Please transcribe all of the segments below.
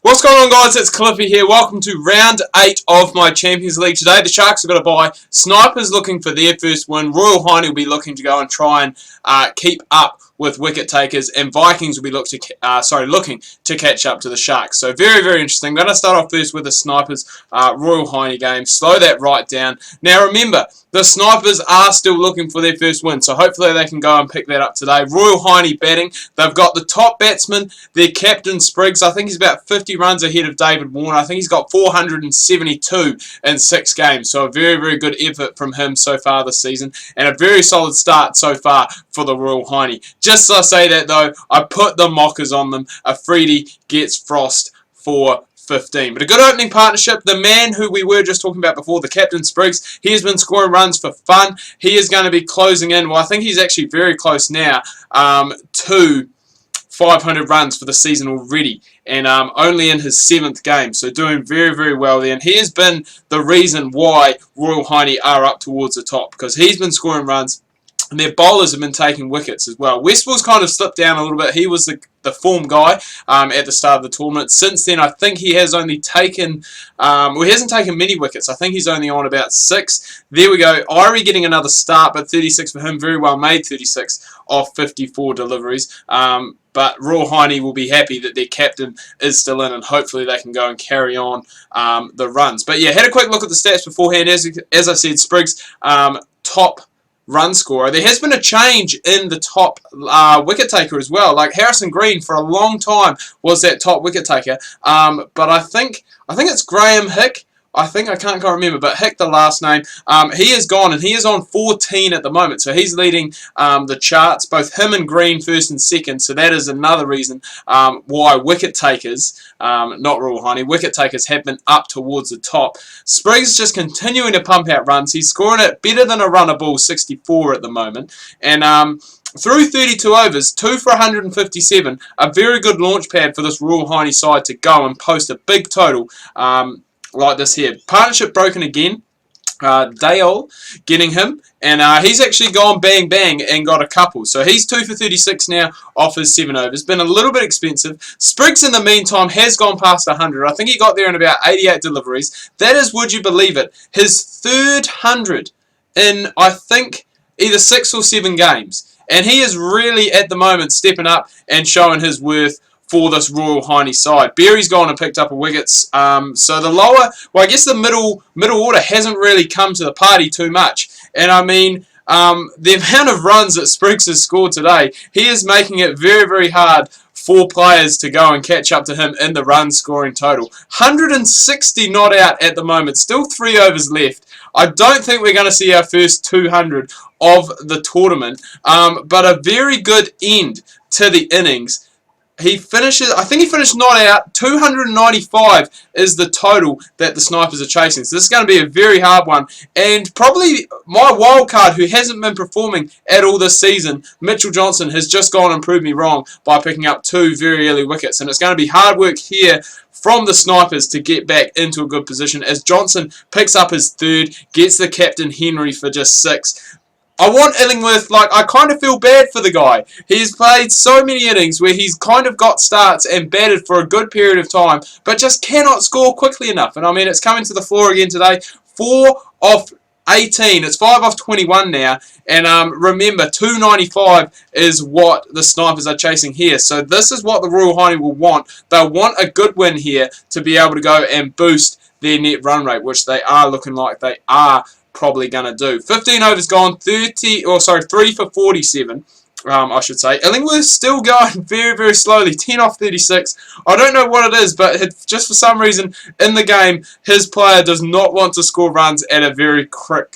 What's going on, guys? It's Cliffy here. Welcome to round 8 of my Champions League. Today the Sharks have got a bye. Snipers looking for their first win. Royal Hiney will be looking to go and try and keep up with Wicket takers, and Vikings will be looking to catch up to the Sharks. So very, very interesting. I'm going to start off first with the Snipers Royal Hiney game. Slow that right down. Now remember, the Snipers are still looking for their first win, so hopefully they can go and pick that up today. Royal Hiney batting. They've got the top batsman, their captain Spriggs. I think he's about 50 runs ahead of David Warner. I think he's got 472 in 6 games, so a very, very good effort from him so far this season, and a very solid start so far for the Royal Hiney. Just as I say that though, I put the mockers on them. Afridi gets Frost for 15. But a good opening partnership. The man who we were just talking about before, the captain Spriggs, he has been scoring runs for fun. He is going to be closing in. Well, I think he's actually very close now to 500 runs for the season already, and only in his 7th game, so doing very, very well there. And he has been the reason why Royal Hiney are up towards the top, because he's been scoring runs, and their bowlers have been taking wickets as well. Westwell's kind of slipped down a little bit. He was the form guy at the start of the tournament. Since then, I think he has only taken, well, he hasn't taken many wickets. I think he's only on about 6. There we go. Irie getting another start, but 36 for him. Very well made, 36 off 54 deliveries. But Royal Hiney will be happy that their captain is still in, and hopefully they can go and carry on the runs. But yeah, had a quick look at the stats beforehand. As I said, Spriggs, top run scorer. There has been a change in the top wicket taker as well. Like Harrison Green for a long time was that top wicket taker, but I think it's Graham Hick. I can't quite remember, but Hick, the last name, he is gone, and he is on 14 at the moment, so he's leading the charts, both him and Green first and second, so that is another reason why wicket takers, not Royal Hiney, wicket takers have been up towards the top. Spriggs is just continuing to pump out runs. He's scoring it better than a runner ball, 64 at the moment, and through 32 overs, 2 for 157, a very good launch pad for this Royal Hiney side to go and post a big total like this here. Partnership broken again. Dale getting him, and he's actually gone bang bang and got a couple, so he's 2 for 36 now off his 7 overs. Been a little bit expensive. Spriggs in the meantime has gone past 100. I think he got there in about 88 deliveries. That is, would you believe it, his 3rd 100 in, I think, either 6 or 7 games, and he is really at the moment stepping up and showing his worth for this Royal Hiney side. Berry's gone and picked up a wickets. So the lower, well, I guess the middle order hasn't really come to the party too much. And I mean, the amount of runs that Spriggs has scored today, he is making it very, very hard for players to go and catch up to him in the run scoring total. 160 not out at the moment. Still 3 overs left. I don't think we're going to see our first 200 of the tournament, but a very good end to the innings. He finishes, I think he finished not out. 295 is the total that the Snipers are chasing. So this is going to be a very hard one. And probably my wild card, who hasn't been performing at all this season, Mitchell Johnson, has just gone and proved me wrong by picking up 2 very early wickets. And it's going to be hard work here from the Snipers to get back into a good position as Johnson picks up his 3rd, gets the captain Henry for just 6. I want Illingworth, like, I kind of feel bad for the guy. He's played so many innings where he's kind of got starts and batted for a good period of time, but just cannot score quickly enough. And I mean, it's coming to the floor again today. 4 off 18. It's 5 off 21 now. And remember, 295 is what the Snipers are chasing here. So this is what the Royal Hiney will want. They'll want a good win here to be able to go and boost their net run rate, which they are looking like they are probably going to do. 15 overs gone, 3 for 47, I should say. Illingworth's still going very, very slowly, 10 off 36. I don't know what it is, but just for some reason in the game, his player does not want to score runs at a very quick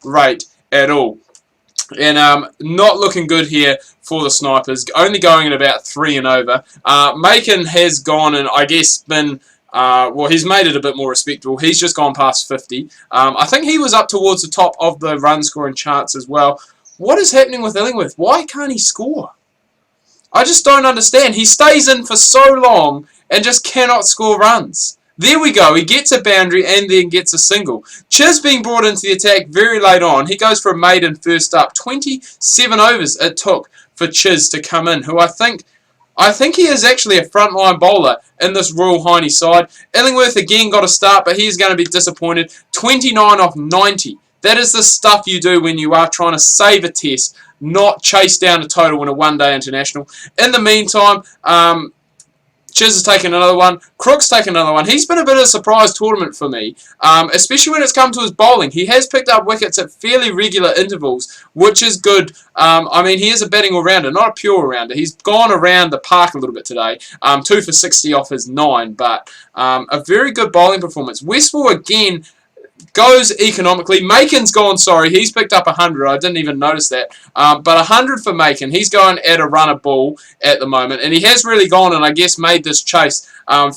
rate at all. And not looking good here for the Snipers, only going at about 3 and over. Macon has gone and I guess been well, he's made it a bit more respectable. He's just gone past 50. I think he was up towards the top of the run scoring charts as well. What is happening with Illingworth? Why can't he score? I just don't understand. He stays in for so long and just cannot score runs. There we go. He gets a boundary and then gets a single. Chiz being brought into the attack very late on. He goes for a maiden first up. 27 overs it took for Chiz to come in, who I think I think he is actually a frontline bowler in this Royal Hiney side. Illingworth again got a start, but he's going to be disappointed. 29 off 90. That is the stuff you do when you are trying to save a test, not chase down a total in a one-day international. In the meantime, Chiz has taken another one. Crook's taken another one. He's been a bit of a surprise tournament for me, especially when it's come to his bowling. He has picked up wickets at fairly regular intervals, which is good. I mean, he is a batting all-rounder, not a pure all-rounder. He's gone around the park a little bit today. 2 for 60 off his 9, but a very good bowling performance. Westphal, again, goes economically. Macon's gone, sorry. He's picked up 100. I didn't even notice that. But 100 for Macon. He's going at a runner ball at the moment. And he has really gone and I guess made this chase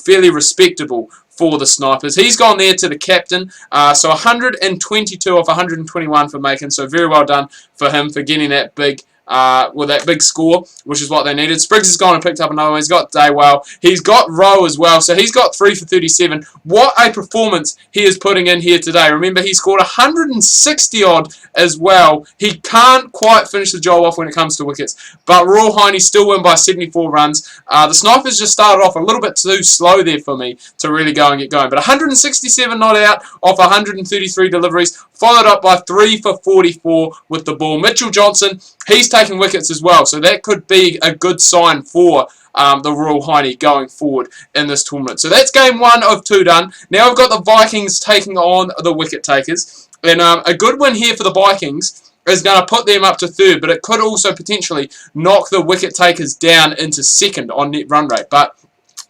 fairly respectable for the Snipers. He's gone there to the captain. So 122 off 121 for Macon. So very well done for him for getting that big that big score, which is what they needed. Spriggs has gone and picked up another one. He's got Daywell. He's got Rowe as well, so he's got 3 for 37. What a performance he is putting in here today. Remember, he scored 160-odd as well. He can't quite finish the job off when it comes to wickets, but Royal Hiney still win by 74 runs. The Snipers just started off a little bit too slow there for me to really go and get going, but 167 not out off 133 deliveries, followed up by 3 for 44 with the ball. Mitchell Johnson, he's taking wickets as well, so that could be a good sign for the Royal Hiney going forward in this tournament. So that's game 1 of 2 done. Now we've got the Vikings taking on the wicket takers, and a good win here for the Vikings is going to put them up to 3rd, but it could also potentially knock the wicket takers down into 2nd on net run rate, but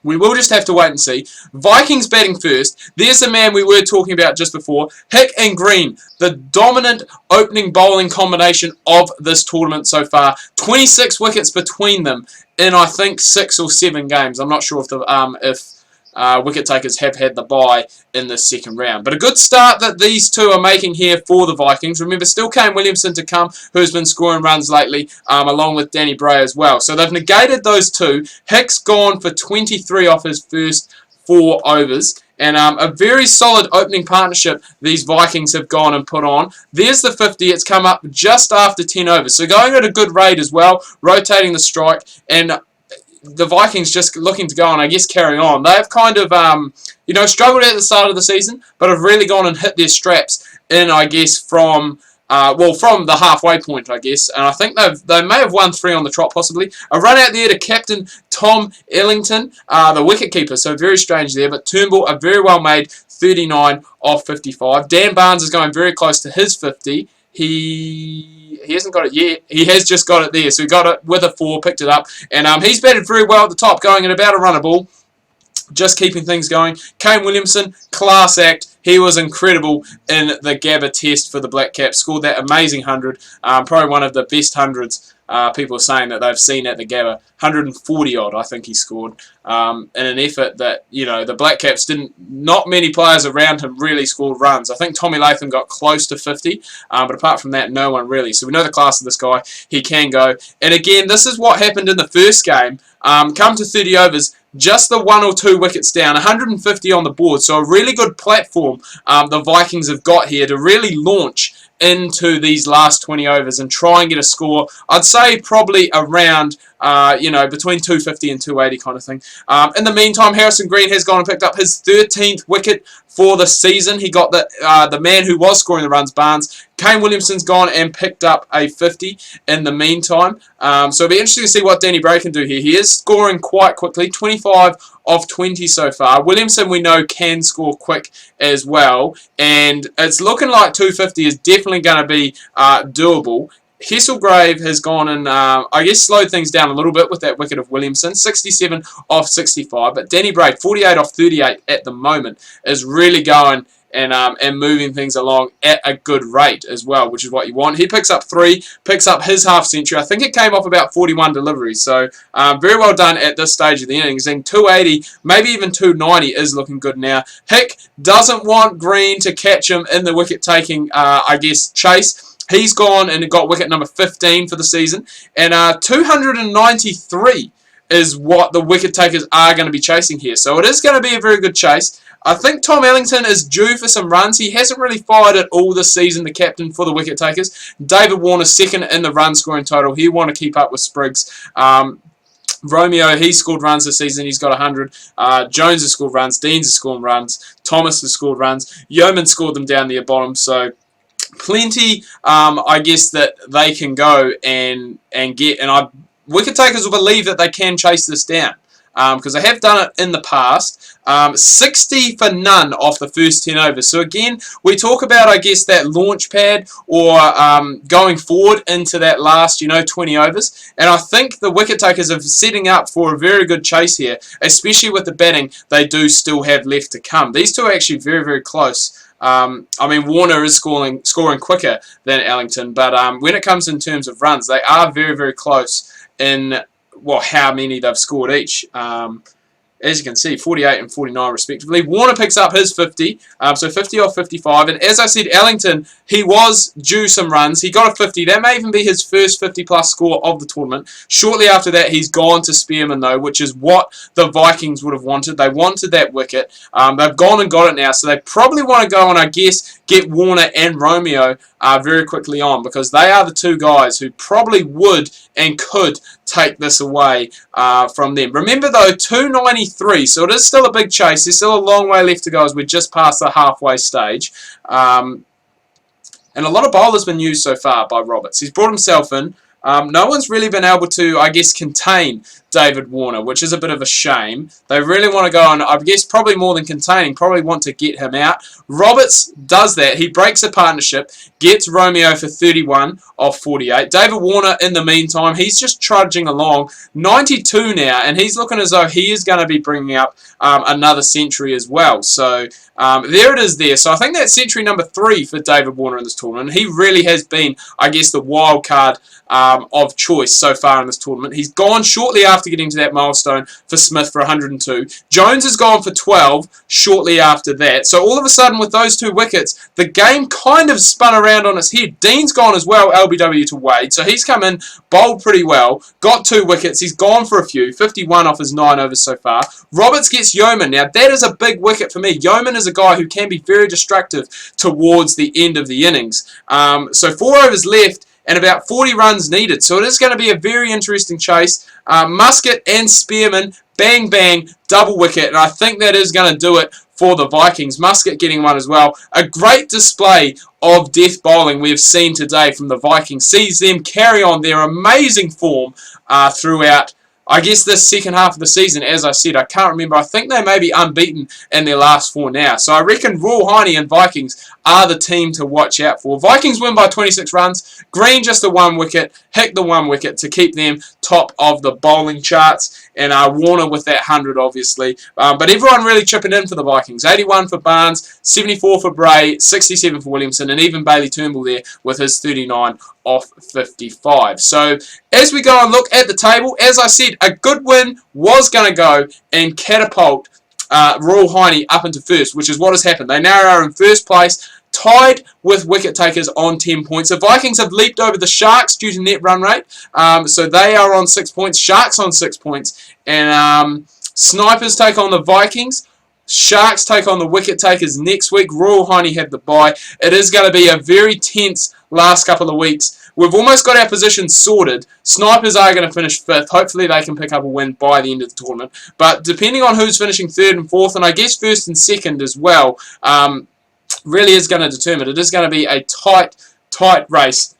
we will just have to wait and see. Vikings batting first. There's the man we were talking about just before. Hick and Green, the dominant opening bowling combination of this tournament so far. 26 wickets between them in, I think, 6 or 7 games. I'm not sure if the wicket takers have had the bye in the 2nd round. But a good start that these two are making here for the Vikings. Remember, still Kane Williamson to come, who's been scoring runs lately, along with Danny Bray as well. So they've negated those two. Hick's gone for 23 off his first 4 overs. And a very solid opening partnership these Vikings have gone and put on. There's the 50. It's come up just after 10 overs. So going at a good rate as well, rotating the strike, and the Vikings just looking to go and I guess carry on. They've kind of struggled at the start of the season, but have really gone and hit their straps in, I guess, from the halfway point, I guess. And I think they may have won 3 on the trot, possibly. A run out there to captain Tom Ellington, the wicketkeeper, so very strange there. But Turnbull, a very well made 39 off 55. Dan Barnes is going very close to his 50. He hasn't got it yet. He has just got it there. So he got it with a 4, picked it up. And he's batted very well at the top, going at about a runner ball. Just keeping things going. Kane Williamson, class act. He was incredible in the Gabba test for the Black Caps. Scored that amazing 100. Probably one of the best hundreds people are saying that they've seen at the Gabba. 140 odd, I think he scored. In an effort that, the Black Caps not many players around him really scored runs. I think Tommy Latham got close to 50, but apart from that, no one really. So we know the class of this guy. He can go. And again, this is what happened in the first game. Come to 30 overs, just the 1 or 2 wickets down, 150 on the board. So a really good platform the Vikings have got here to really launch into these last 20 overs and try and get a score. I'd say probably around, between 250 and 280 kind of thing. In the meantime, Harrison Green has gone and picked up his 13th wicket for the season. He got the man who was scoring the runs, Barnes. Kane Williamson's gone and picked up a 50 in the meantime. So it'll be interesting to see what Danny Bray can do here. He is scoring quite quickly, 25 of 20 so far. Williamson, we know, can score quick as well. And it's looking like 250 is definitely going to be doable. Hesselgrave has gone and, I guess, slowed things down a little bit with that wicket of Williamson. 67 off 65. But Danny Bray, 48 off 38 at the moment, is really going and moving things along at a good rate as well, which is what you want. He picks up 3, picks up his half century. I think it came off about 41 deliveries, so very well done at this stage of the innings. And 280, maybe even 290 is looking good now. Hick doesn't want Green to catch him in the wicket-taking, chase. He's gone and got wicket number 15 for the season, and 293 is what the wicket takers are going to be chasing here. So it is going to be a very good chase. I think Tom Ellington is due for some runs. He hasn't really fired at all this season, the captain for the wicket takers. David Warner second in the run scoring total. He'll want to keep up with Spriggs. Romeo, he scored runs this season. He's got 100. Jones has scored runs. Deans has scored runs. Thomas has scored runs. Yeoman scored them down near bottom. So plenty, I guess, that they can go and get. And wicket takers will believe that they can chase this down, because they have done it in the past. 60 for none off the first 10 overs. So again, we talk about, I guess, that launch pad, or going forward into that last, 20 overs. And I think the wicket takers are setting up for a very good chase here, especially with the batting they do still have left to come. These two are actually very, very close. I mean, Warner is scoring quicker than Ellington, but when it comes in terms of runs, they are very, very close in, well, how many they've scored each. As you can see, 48 and 49 respectively. Warner picks up his 50, so 50 off 55. And as I said, Ellington, he was due some runs. He got a 50. That may even be his first 50-plus score of the tournament. Shortly after that, he's gone to Spearman, though, which is what the Vikings would have wanted. They wanted that wicket. They've gone and got it now, so they probably want to go and, I guess, get Warner and Romeo very quickly on, because they are the two guys who probably would and could take this away from them. Remember, though, 293, so it is still a big chase. There's still a long way left to go as we're just past the halfway stage. And a lot of bowlers been used so far by Roberts. He's brought himself in. No one's really been able to, I guess, contain David Warner, which is a bit of a shame. They really want to go on, I guess, probably more than containing, probably want to get him out. Roberts does that. He breaks a partnership, gets Romeo for 31 off 48. David Warner, in the meantime, he's just trudging along. 92 now, and he's looking as though he is going to be bringing up another century as well. So there it is there. So I think that's century number 3 for David Warner in this tournament. He really has been, I guess, the wild card of choice so far in this tournament. He's gone shortly after getting to that milestone for Smith for 102. Jones has gone for 12 shortly after that. So all of a sudden, with those 2 wickets, the game kind of spun around on its head. Dean's gone as well, LBW to Wade. So he's come in, bowled pretty well, got 2 wickets. He's gone for a few, 51 off his 9 overs so far. Roberts gets Yeoman. Now, that is a big wicket for me. Yeoman is a guy who can be very destructive towards the end of the innings. So 4 overs left and about 40 runs needed. So it is going to be a very interesting chase. Muscat and Spearman, bang, bang, double wicket. And I think that is going to do it for the Vikings. Muscat getting one as well. A great display of death bowling we have seen today from the Vikings. Sees them carry on their amazing form throughout, I guess, this second half of the season. As I said, I can't remember. I think they may be unbeaten in their last 4 now. So I reckon Royal Heine and Vikings are the team to watch out for. Vikings win by 26 runs. Green just the 1 wicket. Hick the 1 wicket to keep them top of the bowling charts. And Warner with that 100, obviously. But everyone really chipping in for the Vikings. 81 for Barnes, 74 for Bray, 67 for Williamson, and even Bailey Turnbull there with his 39 off 55. So as we go and look at the table, as I said, a good win was going to go and catapult Royal Heine up into first, which is what has happened. They now are in first place, tied with wicket takers on 10 points. The Vikings have leaped over the Sharks due to net run rate, so they are on 6 points. Sharks on 6 points, and Snipers take on the Vikings. Sharks take on the wicket takers next week. Royal Heine have the bye. It is going to be a very tense last couple of weeks. We've almost got our positions sorted. Snipers are going to finish 5th. Hopefully they can pick up a win by the end of the tournament. But depending on who's finishing 3rd and 4th, and I guess 1st and 2nd as well, really is going to determine. It is going to be a tight race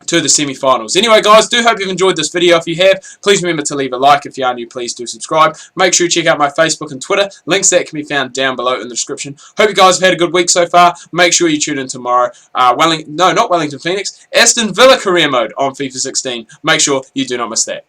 to the semi-finals. Anyway, guys, do hope you've enjoyed this video. If you have, please remember to leave a like. If you are new, please do subscribe. Make sure you check out my Facebook and Twitter. Links that can be found down below in the description. Hope you guys have had a good week so far. Make sure you tune in tomorrow. Not Wellington Phoenix. Aston Villa career mode on FIFA 16. Make sure you do not miss that.